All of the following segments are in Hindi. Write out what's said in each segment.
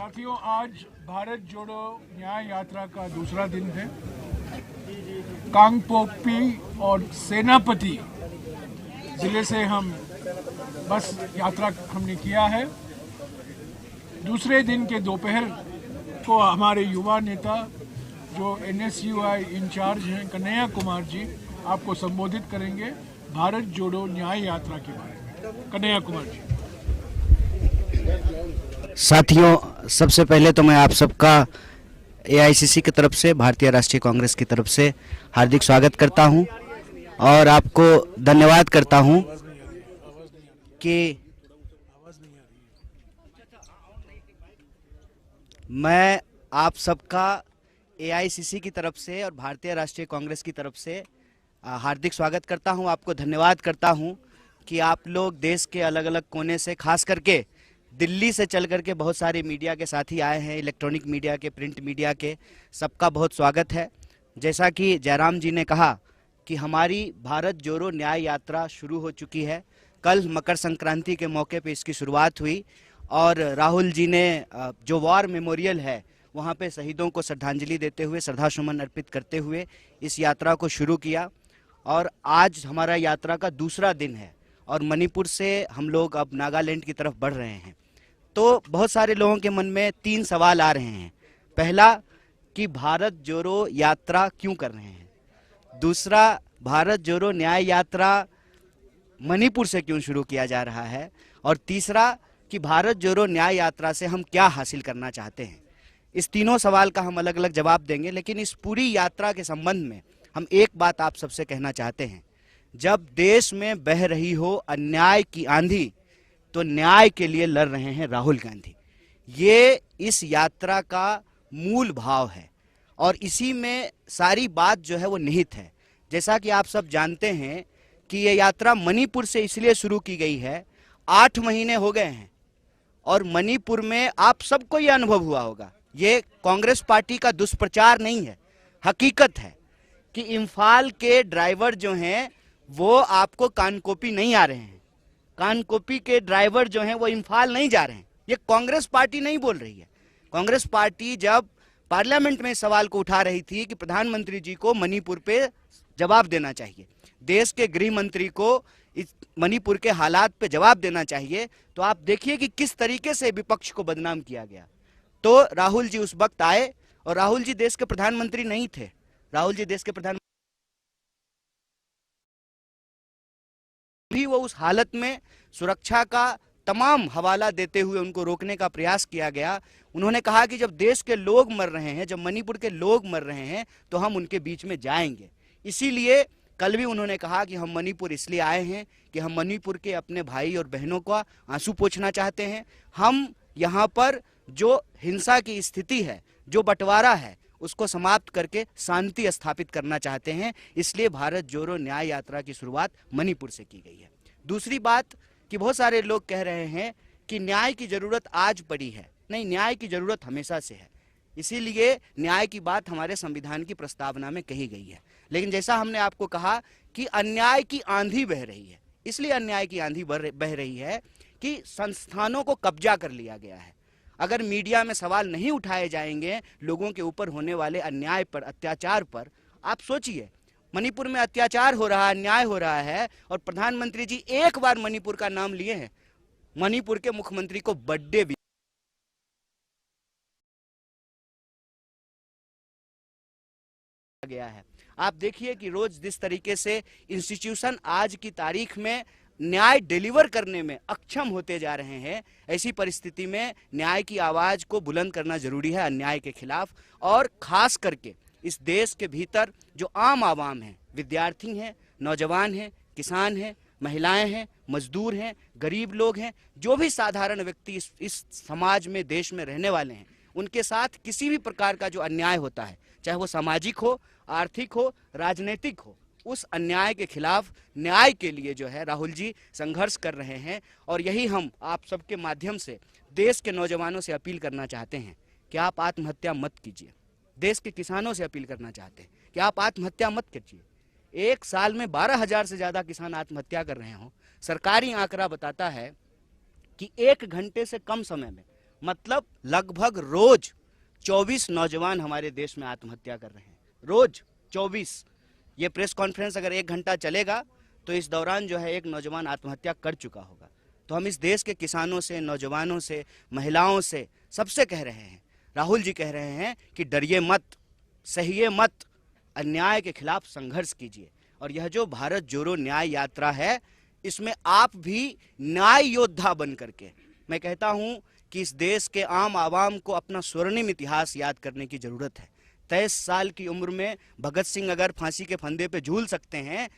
साथियों, आज भारत जोड़ो न्याय यात्रा का दूसरा दिन है। कांगपोकपी और सेनापति जिले से हम बस यात्रा हमने किया है। दूसरे दिन के दोपहर को हमारे युवा नेता जो NSUI इंचार्ज हैं कन्हैया कुमार जी आपको संबोधित करेंगे भारत जोड़ो न्याय यात्रा के बारे में। कन्हैया कुमार जी। साथियों, सबसे पहले तो मैं आप सबका AICC की तरफ से, भारतीय राष्ट्रीय कांग्रेस की तरफ से हार्दिक स्वागत करता हूं और आपको धन्यवाद करता हूं कि मैं आप सबका AICC की तरफ से और भारतीय राष्ट्रीय कांग्रेस की तरफ से हार्दिक स्वागत करता हूं। आपको धन्यवाद करता हूं कि आप लोग देश के अलग अलग कोने से, खास करके दिल्ली से चल करके बहुत सारे मीडिया के साथी आए हैं, इलेक्ट्रॉनिक मीडिया के, प्रिंट मीडिया के, सबका बहुत स्वागत है। जैसा कि जयराम जी ने कहा कि हमारी भारत जोड़ो न्याय यात्रा शुरू हो चुकी है। कल मकर संक्रांति के मौके पे इसकी शुरुआत हुई और राहुल जी ने जो वॉर मेमोरियल है वहाँ पे शहीदों को श्रद्धांजलि देते हुए, श्रद्धासुमन अर्पित करते हुए इस यात्रा को शुरू किया। और आज हमारा यात्रा का दूसरा दिन है और मणिपुर से हम लोग अब नागालैंड की तरफ बढ़ रहे हैं। तो बहुत सारे लोगों के मन में 3 सवाल आ रहे हैं। पहला कि भारत जोड़ो यात्रा क्यों कर रहे हैं, दूसरा भारत जोड़ो न्याय यात्रा मणिपुर से क्यों शुरू किया जा रहा है, और तीसरा कि भारत जोड़ो न्याय यात्रा से हम क्या हासिल करना चाहते हैं। इस तीनों सवाल का हम अलग अलग जवाब देंगे, लेकिन इस पूरी यात्रा के संबंध में हम एक बात आप सबसे कहना चाहते हैं। जब देश में बह रही हो अन्याय की आंधी तो न्याय के लिए लड़ रहे हैं राहुल गांधी। ये इस यात्रा का मूल भाव है और इसी में सारी बात जो है वो निहित है। जैसा कि आप सब जानते हैं कि ये यात्रा मणिपुर से इसलिए शुरू की गई है, 8 महीने हो गए हैं और मणिपुर में आप सबको ये अनुभव हुआ होगा, ये कांग्रेस पार्टी का दुष्प्रचार नहीं है, हकीकत है कि इम्फाल के ड्राइवर जो हैं वो आपको कानकोपी नहीं आ रहे हैं, कानकोपी के ड्राइवर जो हैं वो इम्फाल नहीं जा रहे हैं। ये कांग्रेस पार्टी नहीं बोल रही है। कांग्रेस पार्टी जब पार्लियामेंट में इस सवाल को उठा रही थी कि प्रधानमंत्री जी को मणिपुर पे जवाब देना चाहिए, देश के गृह मंत्री को इस मणिपुर के हालात पे जवाब देना चाहिए, तो आप देखिए कि किस तरीके से विपक्ष को बदनाम किया गया। तो राहुल जी उस वक्त आए और राहुल जी देश के प्रधानमंत्री नहीं थे। राहुल जी देश के प्रधानमंत्री भी वो उस हालत में सुरक्षा का तमाम हवाला देते हुए उनको रोकने का प्रयास किया गया। उन्होंने कहा कि जब देश के लोग मर रहे हैं, जब मणिपुर के लोग मर रहे हैं तो हम उनके बीच में जाएंगे। इसीलिए कल भी उन्होंने कहा कि हम मणिपुर इसलिए आए हैं कि हम मणिपुर के अपने भाई और बहनों का आंसू पोंछना चाहते हैं। हम यहाँ पर जो हिंसा की स्थिति है, जो बंटवारा है, उसको समाप्त करके शांति स्थापित करना चाहते हैं। इसलिए भारत जोड़ो न्याय यात्रा की शुरुआत मणिपुर से की गई है। दूसरी बात कि बहुत सारे लोग कह रहे हैं कि न्याय की जरूरत आज पड़ी है। नहीं, न्याय की जरूरत हमेशा से है, इसीलिए न्याय की बात हमारे संविधान की प्रस्तावना में कही गई है। लेकिन जैसा हमने आपको कहा कि अन्याय की आंधी बह रही है, इसलिए अन्याय की आंधी बह रही है कि संस्थानों को कब्जा कर लिया गया है। अगर मीडिया में सवाल नहीं उठाए जाएंगे लोगों के ऊपर होने वाले अन्याय पर, अत्याचार पर, आप सोचिए मणिपुर में अत्याचार हो रहा है, अन्याय हो रहा है और प्रधानमंत्री जी एक बार मणिपुर का नाम लिए हैं, मणिपुर के मुख्यमंत्री को बर्थडे भी गया है। आप देखिए कि रोज जिस तरीके से इंस्टीट्यूशन आज की तारीख में न्याय डिलीवर करने में अक्षम होते जा रहे हैं, ऐसी परिस्थिति में न्याय की आवाज को बुलंद करना जरूरी है अन्याय के खिलाफ। और खास करके इस देश के भीतर जो आम आवाम है, विद्यार्थी हैं, नौजवान हैं, किसान हैं, महिलाएं हैं, मजदूर हैं, गरीब लोग हैं, जो भी साधारण व्यक्ति इस समाज में, देश में रहने वाले हैं, उनके साथ किसी भी प्रकार का जो अन्याय होता है, चाहे वो सामाजिक हो, आर्थिक हो, राजनीतिक हो, उस अन्याय के खिलाफ न्याय के लिए जो है राहुल जी संघर्ष कर रहे हैं। और यही हम आप सबके माध्यम से देश के नौजवानों से अपील करना चाहते हैं कि आप आत्महत्या मत कीजिए। देश के किसानों से अपील करना चाहते हैं कि आप आत्महत्या मत कीजिए। एक साल में 12,000 से ज़्यादा किसान आत्महत्या कर रहे हों। सरकारी आंकड़ा बताता है कि 1 घंटे से कम समय में मतलब लगभग रोज 24 नौजवान हमारे देश में आत्महत्या कर रहे हैं, रोज 24। ये प्रेस कॉन्फ्रेंस अगर 1 घंटा चलेगा तो इस दौरान जो है एक नौजवान आत्महत्या कर चुका होगा। तो हम इस देश के किसानों से, नौजवानों से, महिलाओं से, सबसे कह रहे हैं, राहुल जी कह रहे हैं कि डरिए मत, सहिए मत, अन्याय के खिलाफ संघर्ष कीजिए। और यह जो भारत जोड़ो न्याय यात्रा है, इसमें आप भी न्याय योद्धा बन करके, मैं कहता हूं कि इस देश के आम आवाम को अपना स्वर्णिम इतिहास याद करने की जरूरत है। 23 साल की उम्र में भगत सिंह अगर फांसी के फंदे पे झूल सकते हैं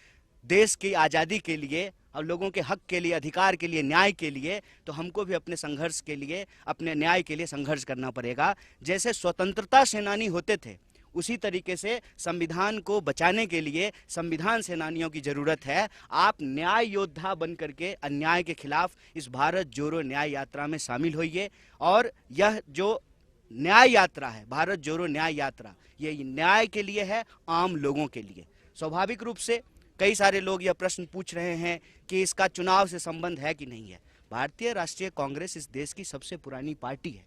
देश की आज़ादी के लिए और लोगों के हक के लिए, अधिकार के लिए, न्याय के लिए, तो हमको भी अपने संघर्ष के लिए, अपने न्याय के लिए संघर्ष करना पड़ेगा। जैसे स्वतंत्रता सेनानी होते थे, उसी तरीके से संविधान को बचाने के लिए संविधान सेनानियों की जरूरत है। आप न्याय योद्धा बन करके अन्याय के खिलाफ इस भारत जोड़ो न्याय यात्रा में शामिल होइए। और यह जो न्याय यात्रा है, भारत जोड़ो न्याय यात्रा, ये न्याय के लिए है, आम लोगों के लिए। स्वाभाविक रूप से कई सारे लोग यह प्रश्न पूछ रहे हैं कि इसका चुनाव से संबंध है कि नहीं है। भारतीय राष्ट्रीय कांग्रेस इस देश की सबसे पुरानी पार्टी है,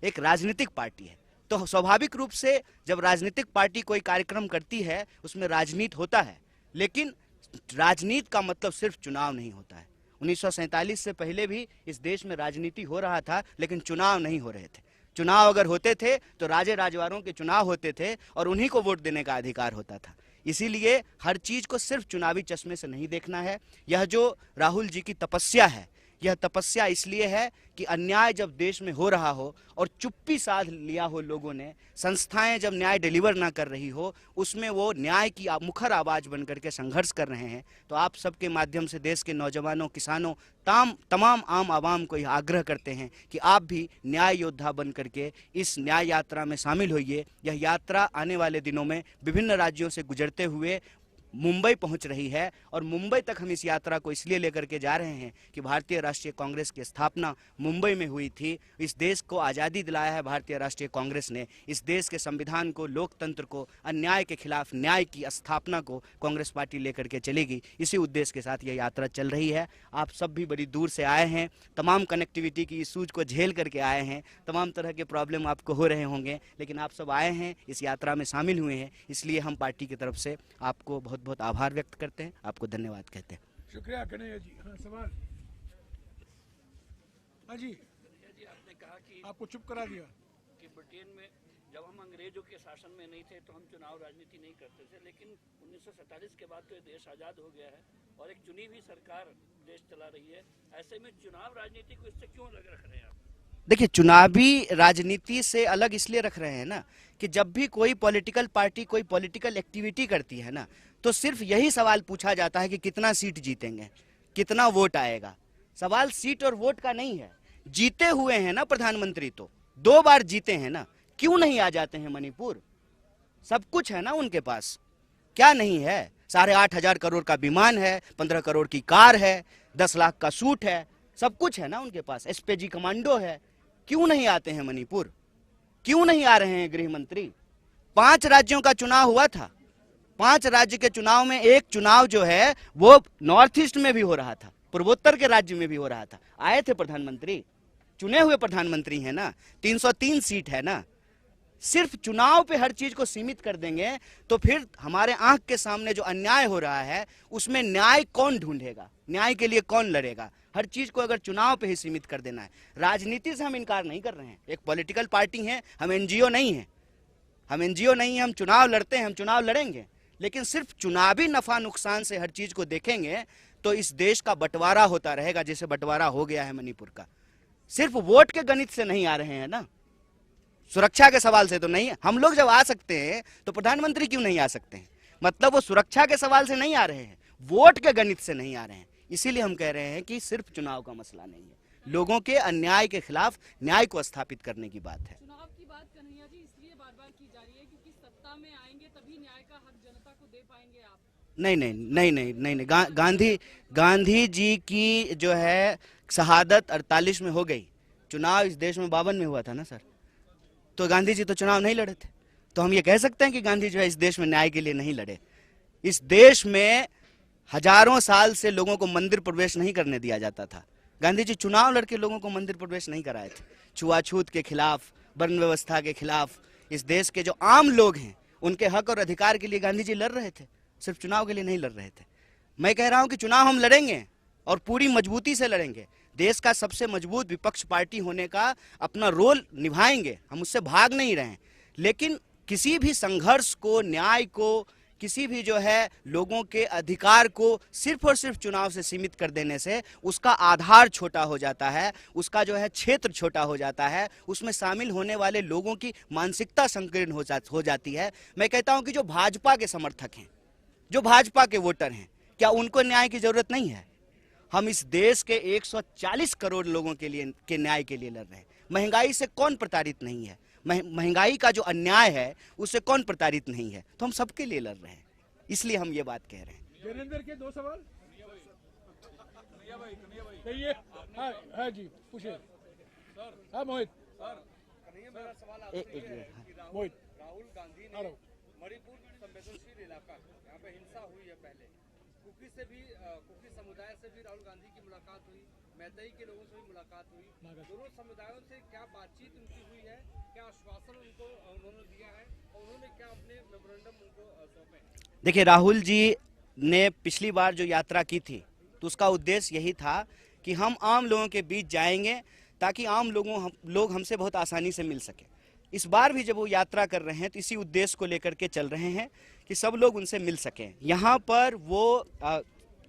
एक राजनीतिक पार्टी है। तो स्वाभाविक रूप से जब राजनीतिक पार्टी कोई कार्यक्रम करती है उसमें राजनीति होता है, लेकिन राजनीति का मतलब सिर्फ चुनाव नहीं होता है। 1947 से पहले भी इस देश में राजनीति हो रहा था, लेकिन चुनाव नहीं हो रहे थे। चुनाव अगर होते थे तो राजे राजवारों के चुनाव होते थे और उन्हीं को वोट देने का अधिकार होता था। इसीलिए हर चीज को सिर्फ चुनावी चश्मे से नहीं देखना है। यह जो राहुल जी की तपस्या है, यह तपस्या इसलिए है कि अन्याय जब देश में हो रहा हो और चुप्पी साध लिया हो लोगों ने, संस्थाएं जब न्याय डिलीवर ना कर रही हो, उसमें वो न्याय की मुखर आवाज बन करके संघर्ष कर रहे हैं। तो आप सबके माध्यम से देश के नौजवानों, किसानों, तमाम आम आवाम को यह आग्रह करते हैं कि आप भी न्याय योद्धा बन करके इस न्याय यात्रा में शामिल होइए। यह यात्रा आने वाले दिनों में विभिन्न राज्यों से गुजरते हुए मुंबई पहुंच रही है। और मुंबई तक हम इस यात्रा को इसलिए लेकर के जा रहे हैं कि भारतीय राष्ट्रीय कांग्रेस की स्थापना मुंबई में हुई थी। इस देश को आज़ादी दिलाया है भारतीय राष्ट्रीय कांग्रेस ने। इस देश के संविधान को, लोकतंत्र को, अन्याय के खिलाफ न्याय की स्थापना को कांग्रेस पार्टी लेकर के चलेगी। इसी उद्देश्य के साथ यह यात्रा चल रही है। आप सब भी बड़ी दूर से आए हैं, तमाम कनेक्टिविटी की इशूज को झेल करके आए हैं, तमाम तरह के प्रॉब्लम आपको हो रहे होंगे, लेकिन आप सब आए हैं, इस यात्रा में शामिल हुए हैं। इसलिए हम पार्टी की तरफ से आपको बहुत बहुत आभार व्यक्त करते हैं, आपको धन्यवाद कहते हैं। शुक्रिया कन्हैया जी। हाँ, सवाल। हाँ जी, आपने कहा कि आपको चुप करा दिया कि ब्रिटेन में जब हम अंग्रेजों के शासन में नहीं थे तो हम चुनाव राजनीति नहीं करते थे, लेकिन 1947 के बाद तो ये देश आज़ाद हो गया है और एक चुनी हुई सरकार देश चला रही है। ऐसे में चुनाव राजनीति को इससे क्यों अलग रख रहे हैं आप? देखिए, चुनावी राजनीति से अलग इसलिए रख रहे हैं ना कि जब भी कोई पॉलिटिकल पार्टी कोई पॉलिटिकल एक्टिविटी करती है ना, तो सिर्फ यही सवाल पूछा जाता है कि कितना सीट जीतेंगे, कितना वोट आएगा। सवाल सीट और वोट का नहीं है। जीते हुए हैं ना प्रधानमंत्री, तो 2 बार जीते हैं ना, क्यों नहीं आ जाते हैं मणिपुर? सब कुछ है ना उनके पास, क्या नहीं है? 8,500 करोड़ का विमान है, 15 करोड़ की कार है, 10 लाख का सूट है, सब कुछ है ना उनके पास। एसपीजी कमांडो है, क्यों नहीं आते हैं मणिपुर? क्यों नहीं आ रहे हैं गृह मंत्री? 5 राज्यों का चुनाव हुआ था, 5 राज्य के चुनाव में एक चुनाव जो है वो नॉर्थ ईस्ट में भी हो रहा था, पूर्वोत्तर के राज्य में भी हो रहा था। आए थे प्रधानमंत्री, चुने हुए प्रधानमंत्री है ना, 303 सीट है ना। सिर्फ चुनाव पे हर चीज को सीमित कर देंगे तो फिर हमारे आंख के सामने जो अन्याय हो रहा है उसमें न्याय कौन ढूंढेगा, न्याय के लिए कौन लड़ेगा? हर चीज को अगर चुनाव पे ही सीमित कर देना है। राजनीति से हम इनकार नहीं कर रहे हैं, एक पॉलिटिकल पार्टी है, हम एनजीओ नहीं है, हम चुनाव लड़ते हैं, हम चुनाव लड़ेंगे, लेकिन सिर्फ चुनावी नफा नुकसान से हर चीज को देखेंगे तो इस देश का बंटवारा होता रहेगा, जैसे बंटवारा हो गया है मणिपुर का। सिर्फ वोट के गणित से नहीं आ रहे हैं ना, सुरक्षा के सवाल से तो नहीं। हम लोग जब आ सकते हैं तो प्रधानमंत्री क्यों नहीं आ सकते हैं? मतलब वो सुरक्षा के सवाल से नहीं आ रहे हैं, वोट के गणित से नहीं आ रहे हैं। इसीलिए हम कह रहे हैं कि सिर्फ चुनाव का मसला नहीं है, लोगों के अन्याय के खिलाफ न्याय को स्थापित करने की बात है। चुनाव की बात कन्हैया जी इसलिए बार-बार की जा रही है क्योंकि सत्ता में आएंगे तभी न्याय का हक जनता को दे पाएंगे आप। नहीं, गांधी जी की जो है शहादत 48 में हो गई, चुनाव इस देश में 52 में हुआ था ना सर। तो गांधी जी तो चुनाव नहीं लड़े थे, तो हम ये कह सकते हैं कि गांधी जो है इस देश में न्याय के लिए नहीं लड़े। इस देश में हजारों साल से लोगों को मंदिर प्रवेश नहीं करने दिया जाता था, गांधी जी चुनाव लड़के लोगों को मंदिर प्रवेश नहीं कराए थे। छुआछूत के खिलाफ, वर्ण व्यवस्था के खिलाफ, इस देश के जो आम लोग हैं उनके हक और अधिकार के लिए गांधी जी लड़ रहे थे, सिर्फ चुनाव के लिए नहीं लड़ रहे थे। मैं कह रहा हूं कि चुनाव हम लड़ेंगे और पूरी मजबूती से लड़ेंगे। देश का सबसे मजबूत विपक्ष पार्टी होने का अपना रोल निभाएंगे, हम उससे भाग नहीं रहे हैं। लेकिन किसी भी संघर्ष को, न्याय को, किसी भी जो है लोगों के अधिकार को सिर्फ और सिर्फ चुनाव से सीमित कर देने से उसका आधार छोटा हो जाता है, उसका जो है क्षेत्र छोटा हो जाता है, उसमें शामिल होने वाले लोगों की मानसिकता संकीर्ण हो जाती है। मैं कहता हूं कि जो भाजपा के समर्थक हैं, जो भाजपा के वोटर हैं, क्या उनको न्याय की जरूरत नहीं है? हम इस देश के 140 करोड़ लोगों के लिए के न्याय के लिए लड़ रहे हैं। महंगाई से कौन प्रताड़ित नहीं है? महंगाई का जो अन्याय है उससे कौन प्रताड़ित नहीं है? तो हम सबके लिए लड़ रहे हैं, इसलिए हम ये बात कह रहे हैं। वीरेंद्र के 2 सवाल कहिए। हाँ जी, पूछिए। हाँ मोहित। मोहित, राहुल गांधी ने मणिपुर संवेदनशील इलाका, यहाँ पे हिंसा हुई है पहले, कुकी समुदाय से भी राहुल गांधी की मुलाकात हुई, मैतेई के लोगों से भी मुलाकात हुई। दोनों समुदायों से क्या बातचीत उनकी हुई है, क्या आश्वासन उनको उन्होंने दिया है और उन्होंने क्या अपने मेमोरेंडम उनको सौंपे? देखिए, राहुल जी ने पिछली बार जो यात्रा की थी तो उसका उद्देश्य यही था कि हम आम लोगों के बीच जाएंगे ताकि आम लोग हमसे बहुत आसानी से मिल सके। इस बार भी जब वो यात्रा कर रहे हैं तो इसी उद्देश्य को लेकर के चल रहे हैं कि सब लोग उनसे मिल सकें। यहाँ पर वो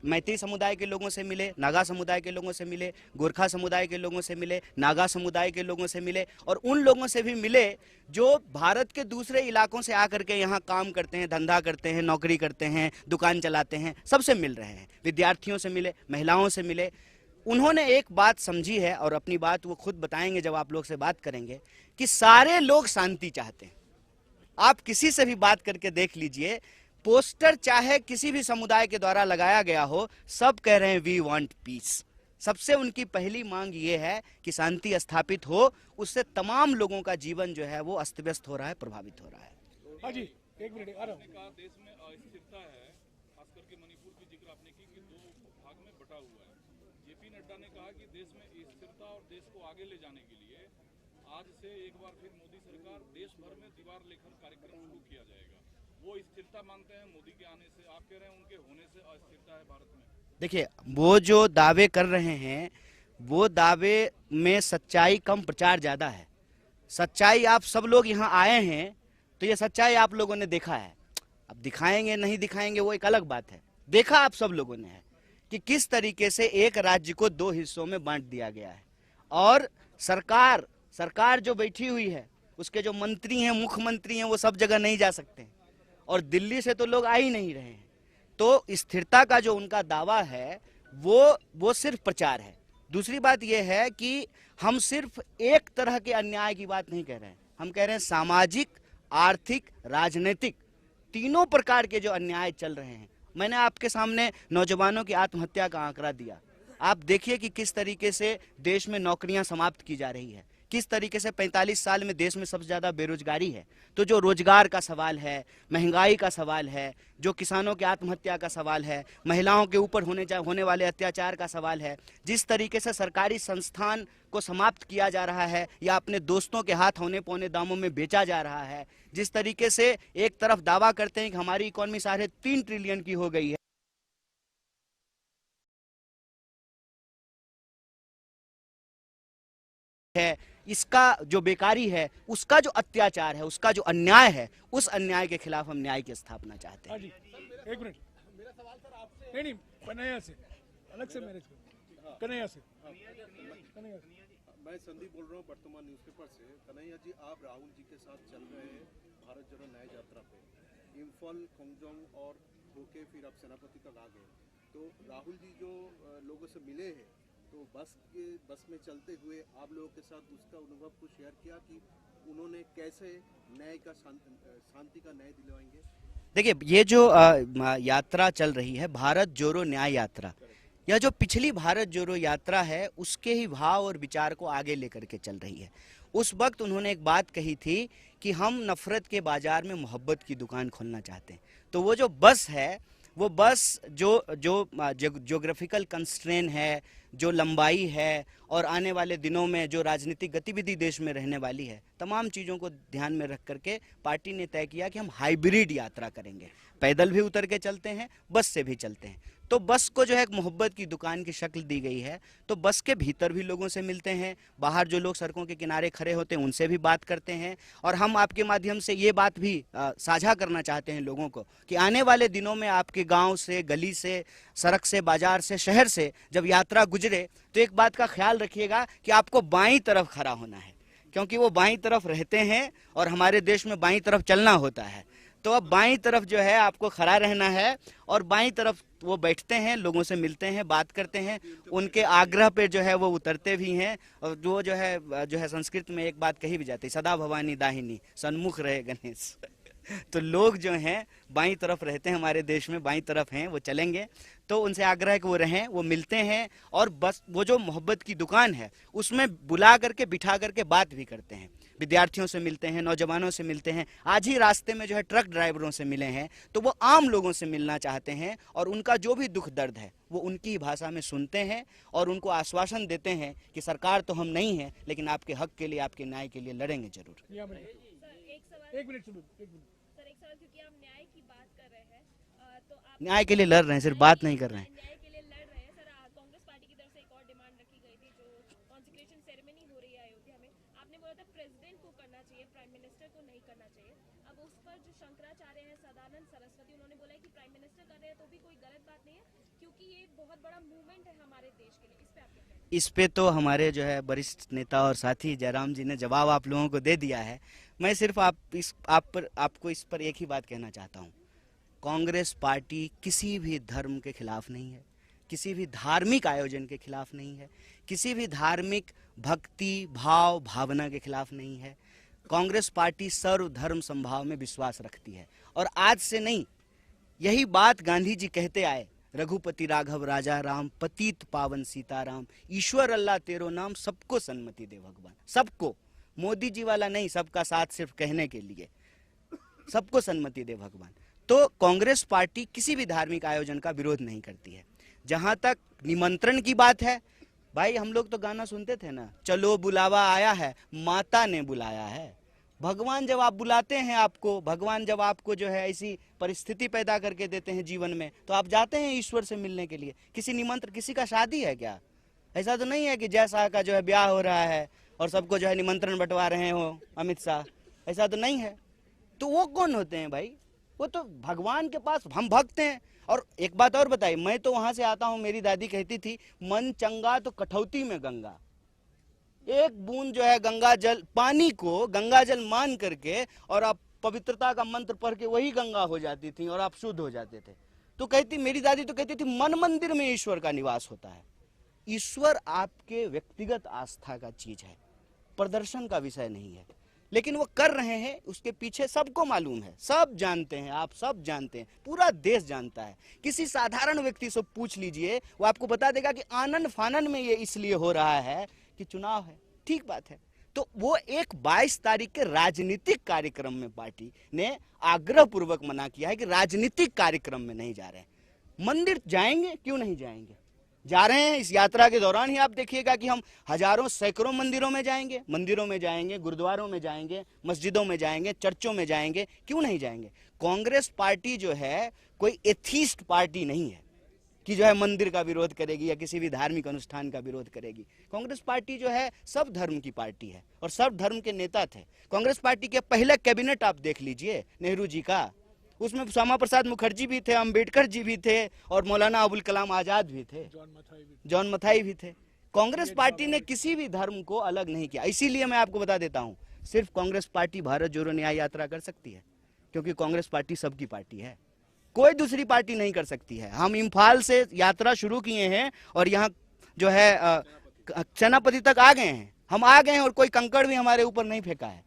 मैतेई समुदाय के लोगों से मिले, नागा समुदाय के लोगों से मिले, गोरखा समुदाय के लोगों से मिले, नागा समुदाय के लोगों से मिले और उन लोगों से भी मिले जो भारत के दूसरे इलाकों से आकर के यहाँ काम करते हैं, धंधा करते हैं, नौकरी करते हैं, दुकान चलाते हैं, सबसे मिल रहे हैं। विद्यार्थियों से मिले, महिलाओं से मिले। उन्होंने एक बात समझी है और अपनी बात वो खुद बताएंगे जब आप लोग से बात करेंगे कि सारे लोग शांति चाहते हैं। आप किसी से भी बात करके देख लीजिए, पोस्टर चाहे किसी भी समुदाय के द्वारा लगाया गया हो, सब कह रहे हैं वी वांट पीस। सबसे उनकी पहली मांग ये है कि शांति स्थापित हो, उससे तमाम लोगों का जीवन जो है वो अस्त व्यस्त हो रहा है, प्रभावित हो रहा है। हाँ जी, एक मिनट आ रहा हूं। देश में अस्थिरता है, खास करके मणिपुर की जिक्र आपने की कि 2 भाग में बटा हुआ है। जेपी नड्डा ने कहा कि देश में स्थिरता और देश को आगे ले जाने के लिए आज से एक बार फिर मोदी सरकार देश भर में दीवार लेखन कार्यक्रम शुरू किया जाएगा। वो स्थिरता मानते हैं मोदी के आने से, आप कह रहे हैं उनके होने से अस्थिरता है भारत में। देखिए, वो जो दावे कर रहे हैं वो दावे में सच्चाई कम, प्रचार ज्यादा है। सच्चाई आप सब लोग यहाँ आए हैं तो ये सच्चाई आप लोगों ने देखा है। अब दिखाएंगे नहीं दिखाएंगे वो एक अलग बात है। देखा आप सब लोगों ने है कि किस तरीके से एक राज्य को 2 हिस्सों में बांट दिया गया है और सरकार जो बैठी हुई है उसके जो मंत्री हैं, मुख्यमंत्री हैं, वो सब जगह नहीं जा सकते और दिल्ली से तो लोग आ ही नहीं रहे हैं। तो स्थिरता का जो उनका दावा है वो सिर्फ प्रचार है। दूसरी बात यह है कि हम सिर्फ एक तरह के अन्याय की बात नहीं कह रहे हैं, हम कह रहे हैं सामाजिक, आर्थिक, राजनीतिक, तीनों प्रकार के जो अन्याय चल रहे हैं। मैंने आपके सामने नौजवानों की आत्महत्या का आंकड़ा दिया। आप देखिए कि किस तरीके से देश में नौकरियां समाप्त की जा रही है, किस तरीके से 45 साल में देश में सबसे ज्यादा बेरोजगारी है। तो जो रोजगार का सवाल है, महंगाई का सवाल है, जो किसानों की आत्महत्या का सवाल है, महिलाओं के ऊपर होने वाले अत्याचार का सवाल है, जिस तरीके से सरकारी संस्थान को समाप्त किया जा रहा है या अपने दोस्तों के हाथ होने पौने दामों में बेचा जा रहा है, जिस तरीके से एक तरफ दावा करते हैं कि हमारी इकोनॉमी 3.5 ट्रिलियन की हो गई है, इसका जो बेकारी है, उसका जो अत्याचार है, उसका जो अन्याय है, उस अन्याय के खिलाफ हम न्याय की स्थापना चाहते हैं। हाँ जी, एक मिनट। मेरा सवाल सर आपसे नहीं, कन्हैया से अलग से, मेरे को कन्हैया से। मैं संदीप बोल रहा हूँ वर्तमान न्यूज़पेपर से। कन्हैया जी, आप राहुल जी के साथ चल रहे हैं भारत जोड़ो न्याय यात्रा पे, इम्फाल, खोंगजोंग और होके फिर आप सेनापति तक आ गए। तो राहुल जी जो लोगों से मिले हैं तो बस में चलते हुए आप लोगों के साथ उसका अनुभव को शेयर किया कि उन्होंने कैसे न्याय का, शांति का न्याय दिलवाएंगे। देखिए, ये जो यात्रा चल रही है भारत जोड़ो न्याय यात्रा, यह जो पिछली भारत जोड़ो यात्रा है उसके ही भाव और विचार को आगे लेकर के चल रही है। उस वक्त उन्होंने एक बात कही थी कि हम नफरत के बाजार में मोहब्बत की दुकान खोलना चाहते हैं। तो वो जो बस है, वो बस जो ज्योग्राफिकल कंस्ट्रेन है, जो लंबाई है और आने वाले दिनों में जो राजनीतिक गतिविधि देश में रहने वाली है, तमाम चीज़ों को ध्यान में रख करके पार्टी ने तय किया कि हम हाइब्रिड यात्रा करेंगे। पैदल भी उतर के चलते हैं, बस से भी चलते हैं। तो बस को जो है एक मोहब्बत की दुकान की शक्ल दी गई है। तो बस के भीतर भी लोगों से मिलते हैं, बाहर जो लोग सड़कों के किनारे खड़े होते हैं उनसे भी बात करते हैं। और हम आपके माध्यम से ये बात भी साझा करना चाहते हैं लोगों को कि आने वाले दिनों में आपके गांव से, गली से, सड़क से, बाजार से, शहर से जब यात्रा गुजरे तो एक बात का ख्याल रखिएगा कि आपको बाईं तरफ खड़ा होना है, क्योंकि वो बाईं तरफ रहते हैं और हमारे देश में बाईं तरफ चलना होता है। तो अब बाईं तरफ जो है आपको खड़ा रहना है और बाईं तरफ वो बैठते हैं, लोगों से मिलते हैं, बात करते हैं, उनके आग्रह पे जो है वो उतरते भी हैं। और जो है संस्कृत में एक बात कही भी जाती है, सदा भवानी दाहिनी सन्मुख रहे गणेश। तो लोग जो हैं बाईं तरफ रहते हैं, हमारे देश में बाईं तरफ हैं, वो चलेंगे। तो उनसे आग्रह है कि वो रहें, वो मिलते हैं और बस वो जो मोहब्बत की दुकान है उसमें बुला करके बिठा करके बात भी करते हैं। विद्यार्थियों से मिलते हैं, नौजवानों से मिलते हैं। आज ही रास्ते में जो है ट्रक ड्राइवरों से मिले हैं, तो वो आम लोगों से मिलना चाहते हैं और उनका जो भी दुख दर्द है वो उनकी भाषा में सुनते हैं और उनको आश्वासन देते हैं कि सरकार तो हम नहीं है, लेकिन आपके हक के लिए, आपके न्याय के लिए लड़ेंगे जरूर। एक मिनट सुनो, एक मिनट। सर एक सवाल, क्योंकि आप न्याय की बात कर रहे हैं तो आप न्याय के लिए लड़ रहे हैं, सिर्फ बात नहीं कर रहे हैं। न्याय के लिए लड़ रहे हैं सर। कांग्रेस पार्टी की तरफ से एक और डिमांड रखी गई थी, जो कॉन्सिक्रेशन सेरेमनी हो रही है अयोध्या में, आपने बोला था प्रेसिडेंट को करना चाहिए, प्राइम मिनिस्टर को नहीं करना चाहिए। अब उस पर जो शंकराचार्य हैं, सदानंद सरस्वती, उन्होंने बोला है कि प्राइम मिनिस्टर कर रहे हैं तो भी कोई गलत बात नहीं है, क्योंकि ये एक बहुत बड़ा मूवमेंट है हमारे देश के लिए। इस पे आप क्या कहें? इस पे तो हमारे जो है वरिष्ठ नेता और साथी जयराम जी ने जवाब आप लोगों को दे दिया है। मैं सिर्फ आपको इस पर एक ही बात कहना चाहता हूँ, कांग्रेस पार्टी किसी भी धर्म के खिलाफ नहीं है, किसी भी धार्मिक आयोजन के खिलाफ नहीं है, किसी भी धार्मिक भक्ति भाव भावना के खिलाफ नहीं है। कांग्रेस पार्टी सर्वधर्म समभाव में विश्वास रखती है और आज से नहीं, यही बात गांधी जी कहते आए, रघुपति राघव राजा राम, पतित पावन सीताराम, ईश्वर अल्लाह तेरो नाम, सबको सन्मति दे भगवान। सबको, मोदी जी वाला नहीं, सबका साथ सिर्फ कहने के लिए, सबको सन्मति दे भगवान। तो कांग्रेस पार्टी किसी भी धार्मिक आयोजन का विरोध नहीं करती है। जहां तक निमंत्रण की बात है, भाई हम लोग तो गाना सुनते थे ना, चलो बुलावा आया है, माता ने बुलाया है। भगवान जब आप बुलाते हैं आपको, भगवान जब आपको जो है ऐसी परिस्थिति पैदा करके देते हैं जीवन में, तो आप जाते हैं ईश्वर से मिलने के लिए। किसी निमंत्रण, किसी का शादी है क्या? ऐसा तो नहीं है कि जय शाह का जो है ब्याह हो रहा है और सबको जो है निमंत्रण बंटवा रहे हो अमित शाह, ऐसा तो नहीं है। तो वो कौन होते हैं भाई? वो तो भगवान के पास हम भक्त हैं। और एक बात और बताइए, मैं तो वहां से आता हूं, मेरी दादी कहती थी मन चंगा तो कठौती में गंगा। एक बूंद जो है गंगा जल, पानी को गंगा जल मान करके और आप पवित्रता का मंत्र पढ़ के वही गंगा हो जाती थी और आप शुद्ध हो जाते थे। तो कहती, मेरी दादी तो कहती थी मन मंदिर में ईश्वर का निवास होता है। ईश्वर आपके व्यक्तिगत आस्था का चीज है, प्रदर्शन का विषय नहीं है। लेकिन वो कर रहे हैं, उसके पीछे सबको मालूम है, सब जानते हैं, आप सब जानते हैं, पूरा देश जानता है। किसी साधारण व्यक्ति से पूछ लीजिए, वो आपको बता देगा कि आनन फानन में ये इसलिए हो रहा है कि चुनाव है। ठीक बात है। तो वो एक 22 तारीख के राजनीतिक कार्यक्रम में पार्टी ने आग्रह पूर्वक मना किया है कि राजनीतिक कार्यक्रम में नहीं जा रहे हैं। मंदिर जाएंगे, क्यों नहीं जाएंगे, जा रहे हैं। इस यात्रा के दौरान ही आप देखिएगा कि हम हजारों सैकड़ों मंदिरों में जाएंगे, गुरुद्वारों में जाएंगे, मस्जिदों में जाएंगे, चर्चों में जाएंगे, क्यों नहीं जाएंगे। कांग्रेस पार्टी जो है कोई एथीस्ट पार्टी नहीं है कि जो है मंदिर का विरोध करेगी या किसी भी धार्मिक अनुष्ठान का विरोध करेगी। कांग्रेस पार्टी जो है सब धर्म की पार्टी है और सब धर्म के नेता थे। कांग्रेस पार्टी के पहले कैबिनेट आप देख लीजिए नेहरू जी का, उसमें श्यामा प्रसाद मुखर्जी भी थे, अंबेडकर जी भी थे और मौलाना अबुल कलाम आजाद भी थे, जॉन मथाई भी थे। कांग्रेस पार्टी ने किसी भी धर्म को अलग नहीं किया। इसीलिए मैं आपको बता देता हूं, सिर्फ कांग्रेस पार्टी भारत जोड़ो न्याय यात्रा कर सकती है, क्योंकि कांग्रेस पार्टी सबकी पार्टी है, कोई दूसरी पार्टी नहीं कर सकती है। हम इम्फाल से यात्रा शुरू किए हैं और यहाँ जो है सेनापति तक आ गए हैं, हम आ गए हैं और कोई कंकड़ भी हमारे ऊपर नहीं फेंका है,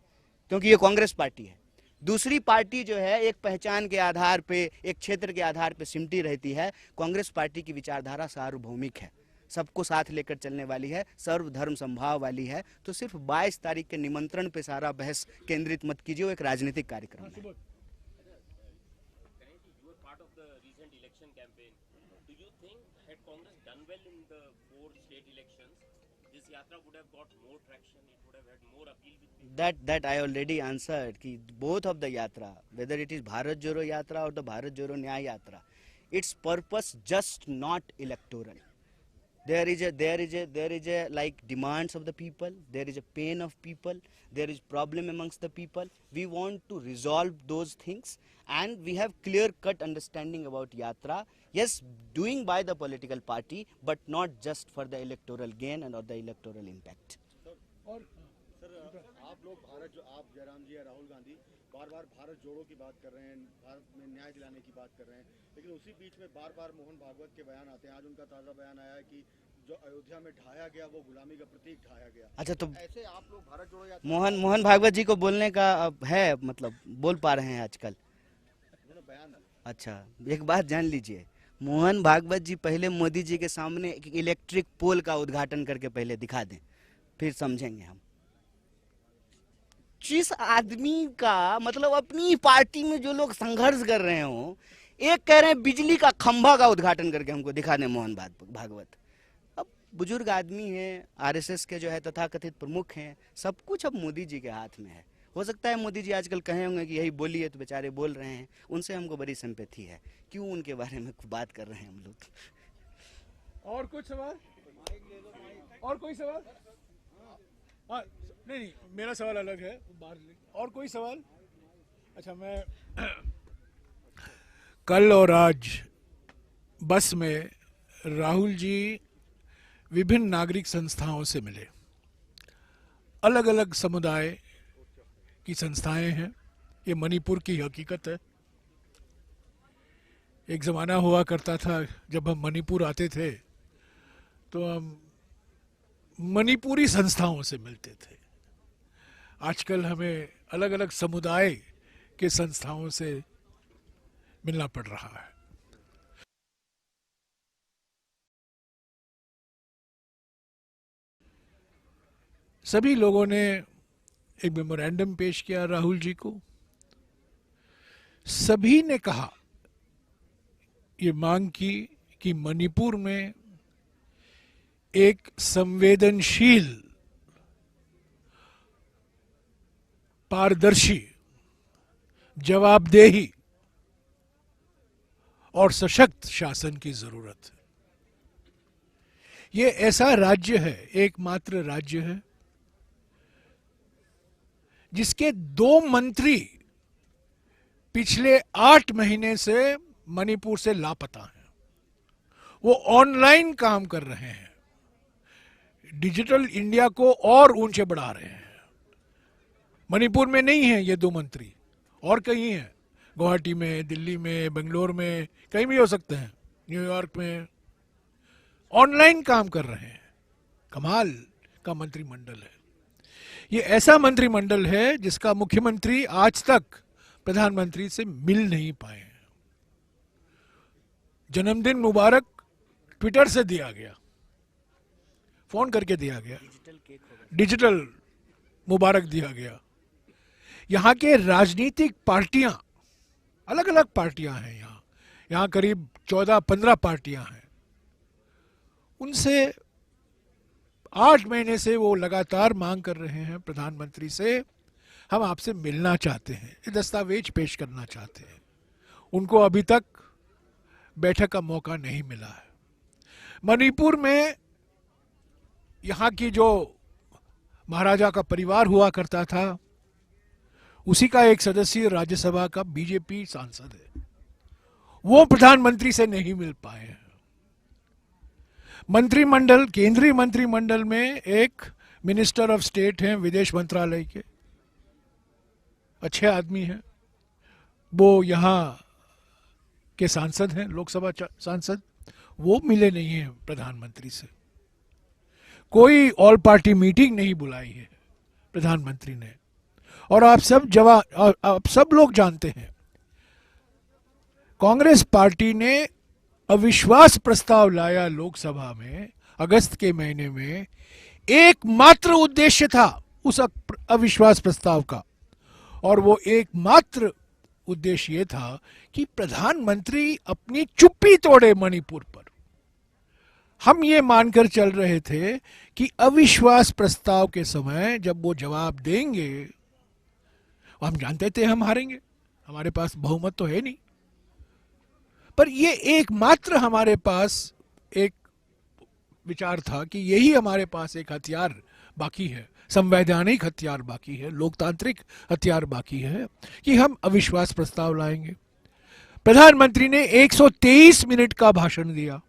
क्योंकि ये कांग्रेस पार्टी है। दूसरी पार्टी जो है एक पहचान के आधार पे, एक क्षेत्र के आधार पे सिमटी रहती है। कांग्रेस पार्टी की विचारधारा सार्वभौमिक है, सबको साथ लेकर चलने वाली है, सर्वधर्म संभाव वाली है। तो सिर्फ 22 तारीख के निमंत्रण पे सारा बहस केंद्रित मत कीजिए, वो एक राजनीतिक कार्यक्रम है। part of the recent election campaign. Do you think had Congress done well in the 4 state elections, this yatra would have got more traction, it would have had more appeal with people. that I already answered कि both of the yatra, whether it is Bharat Jodo Yatra or the Bharat Jodo Nyay Yatra, its purpose just not electoral. There is a like demands of the people, there is a pain of people, there is problem amongst the people. We want to resolve those things, and we have clear cut understanding about yatra. Yes, doing by the political party, but not just for the electoral gain and or the electoral impact. और सर आप लोग आप जयराम जी या राहुल गांधी बार बार भारत जोड़ो की बात कर रहे हैं, भारत में न्याय दिलाने की बात कर रहे हैं, लेकिन उसी बीच में बार बार मोहन भागवत के बयान आते हैं। आज उनका ताज़ा बयान आया है कि जो अयोध्या में ढाया गया वो गुलामी का प्रतीक ढाया गया। अच्छा, तो ऐसे आप लोग भारत जोड़ो या मोहन भागवत जी को बोलने का अब है, मतलब बोल पा रहे हैं आजकल। बयान। अच्छा, एक बात जान लीजिए, मोहन भागवत जी पहले मोदी जी के सामने एक इलेक्ट्रिक पोल का उद्घाटन करके पहले दिखा दें, फिर समझेंगे हम। जिस आदमी का मतलब अपनी पार्टी में जो लोग संघर्ष कर रहे हो, एक कह रहे हैं बिजली का खंभा का उद्घाटन करके हमको दिखा दें मोहन भागवत। अब बुजुर्ग आदमी हैं, आरएसएस के जो है तथाकथित प्रमुख हैं, सब कुछ अब मोदी जी के हाथ में है। हो सकता है मोदी जी आजकल कहे होंगे कि यही बोलिए, तो बेचारे बोल रहे हैं, उनसे हमको बड़ी सिंपैथी है, क्यों उनके बारे में बात कर रहे हैं हम लोग। और कुछ सवाल? और कोई सवाल? हाँ, नहीं, मेरा सवाल अलग है, बाहर। और कोई सवाल? अच्छा, मैं कल और आज बस में राहुल जी विभिन्न नागरिक संस्थाओं से मिले। अलग अलग समुदाय की संस्थाएं हैं, ये मणिपुर की हकीकत है। एक ज़माना हुआ करता था जब हम मणिपुर आते थे तो हम मणिपुरी संस्थाओं से मिलते थे। आजकल हमें अलग अलग समुदाय के संस्थाओं से मिलना पड़ रहा है। सभी लोगों ने एक मेमोरेंडम पेश किया राहुल जी को। सभी ने कहा, ये मांग की कि मणिपुर में एक संवेदनशील, पारदर्शी, जवाबदेही और सशक्त शासन की जरूरत है। ये ऐसा राज्य है, एकमात्र राज्य है जिसके 2 मंत्री पिछले 8 महीने से मणिपुर से लापता हैं। वो ऑनलाइन काम कर रहे हैं, डिजिटल इंडिया को और ऊंचे बढ़ा रहे हैं। मणिपुर में नहीं है ये 2 मंत्री, और कहीं हैं, गुवाहाटी में, दिल्ली में, बेंगलोर में, कहीं भी हो सकते हैं, न्यूयॉर्क में। ऑनलाइन काम कर रहे हैं। कमाल का मंत्रिमंडल है। ये ऐसा मंत्रिमंडल है जिसका मुख्यमंत्री आज तक प्रधानमंत्री से मिल नहीं पाए हैं। जन्मदिन मुबारक ट्विटर से दिया गया, फोन करके दिया गया, डिजिटल मुबारक दिया गया। यहाँ के राजनीतिक पार्टियां, अलग अलग पार्टियां हैं यहाँ करीब 14-15 पार्टियां हैं। उनसे 8 महीने से वो लगातार मांग कर रहे हैं प्रधानमंत्री से, हम आपसे मिलना चाहते हैं, ये दस्तावेज पेश करना चाहते हैं। उनको अभी तक बैठक का मौका नहीं मिला है। मणिपुर में यहाँ की जो महाराजा का परिवार हुआ करता था, उसी का एक सदस्य राज्यसभा का बीजेपी सांसद है, वो प्रधानमंत्री से नहीं मिल पाए हैं। मंत्रिमंडल, केंद्रीय मंत्रिमंडल में एक मिनिस्टर ऑफ स्टेट हैं विदेश मंत्रालय के, अच्छे आदमी हैं, वो यहाँ के सांसद हैं, लोकसभा सांसद, वो मिले नहीं हैं प्रधानमंत्री से। कोई ऑल पार्टी मीटिंग नहीं बुलाई है प्रधानमंत्री ने। और आप सब लोग जानते हैं, कांग्रेस पार्टी ने अविश्वास प्रस्ताव लाया लोकसभा में अगस्त के महीने में। एकमात्र उद्देश्य था उस अविश्वास प्रस्ताव का, और वो एकमात्र उद्देश्य ये था कि प्रधानमंत्री अपनी चुप्पी तोड़े मणिपुर पर। हम ये मानकर चल रहे थे कि अविश्वास प्रस्ताव के समय जब वो जवाब देंगे, हम जानते थे हम हारेंगे, हमारे पास बहुमत तो है नहीं, पर ये एकमात्र हमारे पास एक विचार था कि यही हमारे पास एक हथियार बाकी है, संवैधानिक हथियार बाकी है, लोकतांत्रिक हथियार बाकी है कि हम अविश्वास प्रस्ताव लाएंगे। प्रधानमंत्री ने 123 मिनट का भाषण दिया,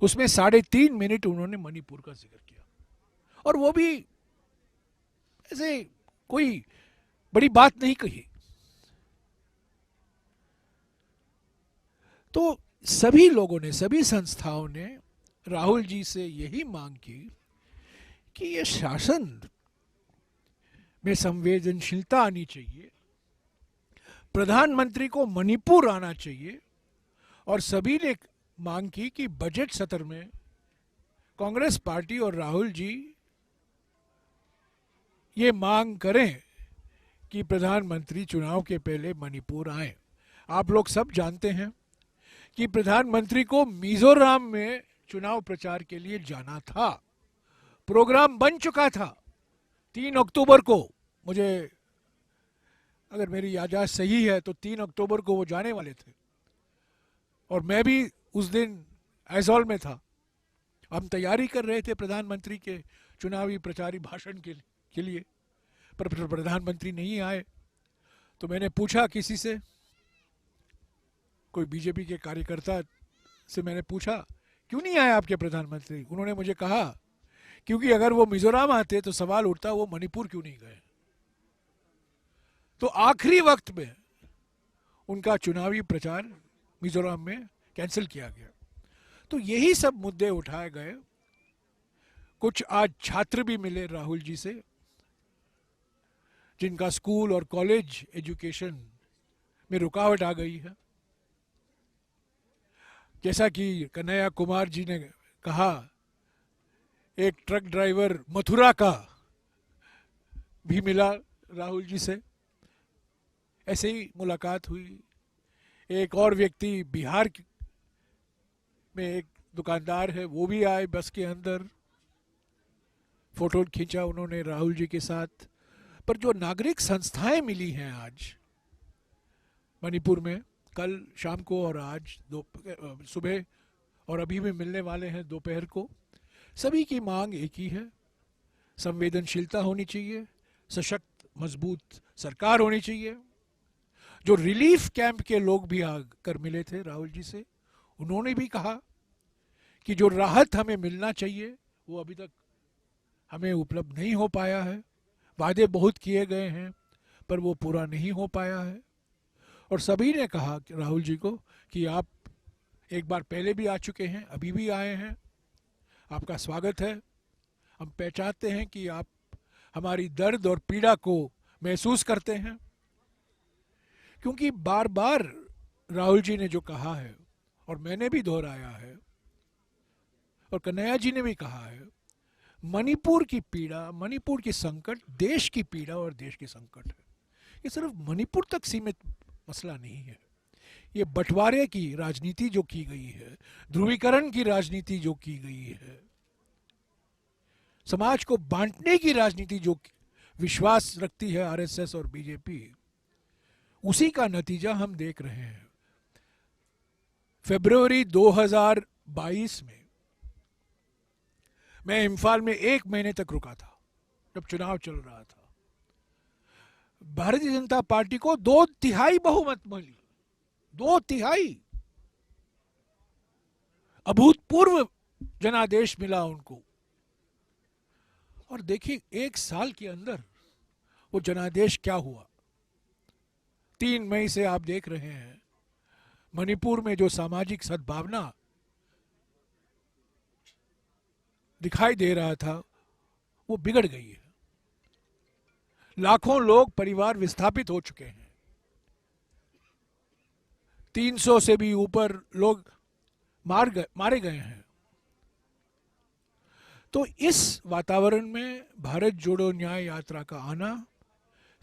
उसमें 3.5 मिनट उन्होंने मणिपुर का जिक्र किया, और वो भी ऐसे कोई बड़ी बात नहीं कही। तो सभी लोगों ने, सभी संस्थाओं ने राहुल जी से यही मांग की कि ये शासन में संवेदनशीलता आनी चाहिए, प्रधानमंत्री को मणिपुर आना चाहिए, और सभी ने मांग की कि बजट सत्र में कांग्रेस पार्टी और राहुल जी ये मांग करें कि प्रधानमंत्री चुनाव के पहले मणिपुर आए। आप लोग सब जानते हैं कि प्रधानमंत्री को मिजोरम में चुनाव प्रचार के लिए जाना था, प्रोग्राम बन चुका था। 3 अक्टूबर को, मुझे अगर मेरी याददाश्त सही है तो 3 अक्टूबर को वो जाने वाले थे, और मैं भी उस दिन ऐज़ॉल में था। हम तैयारी कर रहे थे प्रधानमंत्री के चुनावी प्रचारी भाषण के लिए, पर प्रधानमंत्री नहीं आए। तो मैंने पूछा किसी से, कोई बीजेपी के कार्यकर्ता से मैंने पूछा, क्यों नहीं आए आपके प्रधानमंत्री? उन्होंने मुझे कहा क्योंकि अगर वो मिजोरम आते तो सवाल उठता वो मणिपुर क्यों नहीं गए। तो आखिरी वक्त में उनका चुनावी प्रचार मिजोरम में कैंसिल किया गया। तो यही सब मुद्दे उठाए गए। कुछ आज छात्र भी मिले राहुल जी से, जिनका स्कूल और कॉलेज एजुकेशन में रुकावट आ गई है। जैसा कि कन्हैया कुमार जी ने कहा, एक ट्रक ड्राइवर मथुरा का भी मिला राहुल जी से, ऐसे ही मुलाकात हुई। एक और व्यक्ति बिहार में, एक दुकानदार है, वो भी आए बस के अंदर, फोटो खींचा उन्होंने राहुल जी के साथ। पर जो नागरिक संस्थाएं मिली हैं आज मणिपुर में, कल शाम को और आज सुबह, और अभी भी मिलने वाले हैं दोपहर को, सभी की मांग एक ही है, संवेदनशीलता होनी चाहिए, सशक्त मजबूत सरकार होनी चाहिए। जो रिलीफ कैंप के लोग भी आकर मिले थे राहुल जी से, उन्होंने भी कहा कि जो राहत हमें मिलना चाहिए वो अभी तक हमें उपलब्ध नहीं हो पाया है। वादे बहुत किए गए हैं पर वो पूरा नहीं हो पाया है। और सभी ने कहा कि राहुल जी को कि आप एक बार पहले भी आ चुके हैं, अभी भी आए हैं, आपका स्वागत है। हम पहचानते हैं कि आप हमारी दर्द और पीड़ा को महसूस करते हैं, क्योंकि बार बार राहुल जी ने जो कहा है और मैंने भी दोहराया है और कन्हैया जी ने भी कहा है, मणिपुर की पीड़ा, मणिपुर की संकट देश की पीड़ा और देश की संकट है। ये सिर्फ मणिपुर तक सीमित मसला नहीं है। ये बंटवारे की राजनीति जो की गई है, ध्रुवीकरण की राजनीति जो की गई है, समाज को बांटने की राजनीति जो विश्वास रखती है आरएसएस और बीजेपी, उसी का नतीजा हम देख रहे हैं। फरवरी 2022 में मैं इम्फाल में 1 महीने तक रुका था जब चुनाव चल रहा था। भारतीय जनता पार्टी को 2/3 बहुमत मिली, 2/3 अभूतपूर्व जनादेश मिला उनको। और देखिए 1 साल के अंदर वो जनादेश क्या हुआ। 3 मई से आप देख रहे हैं मणिपुर में जो सामाजिक सद्भावना दिखाई दे रहा था वो बिगड़ गई है। लाखों लोग, परिवार विस्थापित हो चुके हैं। 300 से भी ऊपर लोग मारे गए हैं। तो इस वातावरण में भारत जोड़ो न्याय यात्रा का आना,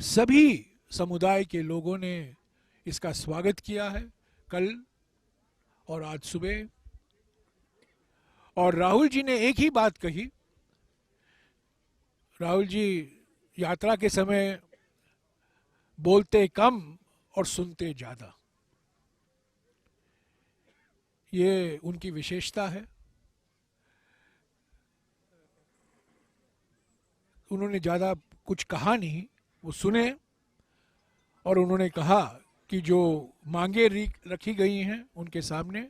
सभी समुदाय के लोगों ने इसका स्वागत किया है कल और आज सुबह। और राहुल जी ने एक ही बात कही। राहुल जी यात्रा के समय बोलते कम और सुनते ज्यादा, ये उनकी विशेषता है। उन्होंने ज़्यादा कुछ कहा नहीं, वो सुने और उन्होंने कहा कि जो मांगे रखी गई हैं उनके सामने,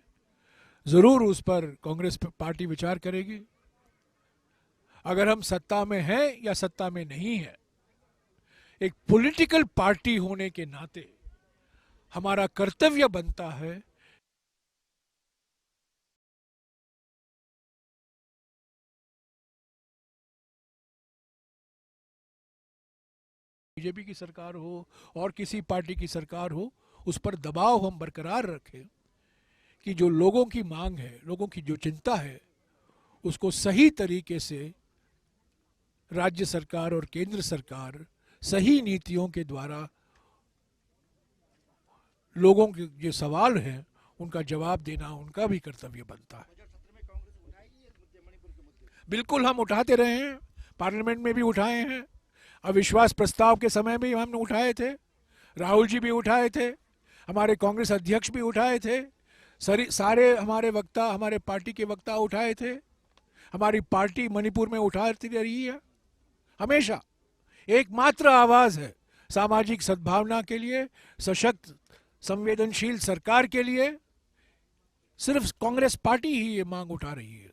ज़रूर उस पर कांग्रेस पार्टी विचार करेगी। अगर हम सत्ता में हैं या सत्ता में नहीं हैं, एक पॉलिटिकल पार्टी होने के नाते हमारा कर्तव्य बनता है बीजेपी की सरकार हो और किसी पार्टी की सरकार हो, उस पर दबाव हम बरकरार रखें कि जो लोगों की मांग है, लोगों की जो चिंता है, उसको सही तरीके से राज्य सरकार और केंद्र सरकार सही नीतियों के द्वारा लोगों के जो सवाल हैं उनका जवाब देना उनका भी कर्तव्य बनता है। बिल्कुल हम उठाते रहे हैं, पार्लियामेंट में भी उठाए हैं, अविश्वास प्रस्ताव के समय भी हमने उठाए थे, राहुल जी भी उठाए थे, हमारे कांग्रेस अध्यक्ष भी उठाए थे, सारे हमारे वक्ता, हमारे पार्टी के वक्ता उठाए थे, हमारी पार्टी मणिपुर में उठाती रही है। हमेशा एकमात्र आवाज है सामाजिक सद्भावना के लिए, सशक्त संवेदनशील सरकार के लिए। सिर्फ कांग्रेस पार्टी ही ये मांग उठा रही है।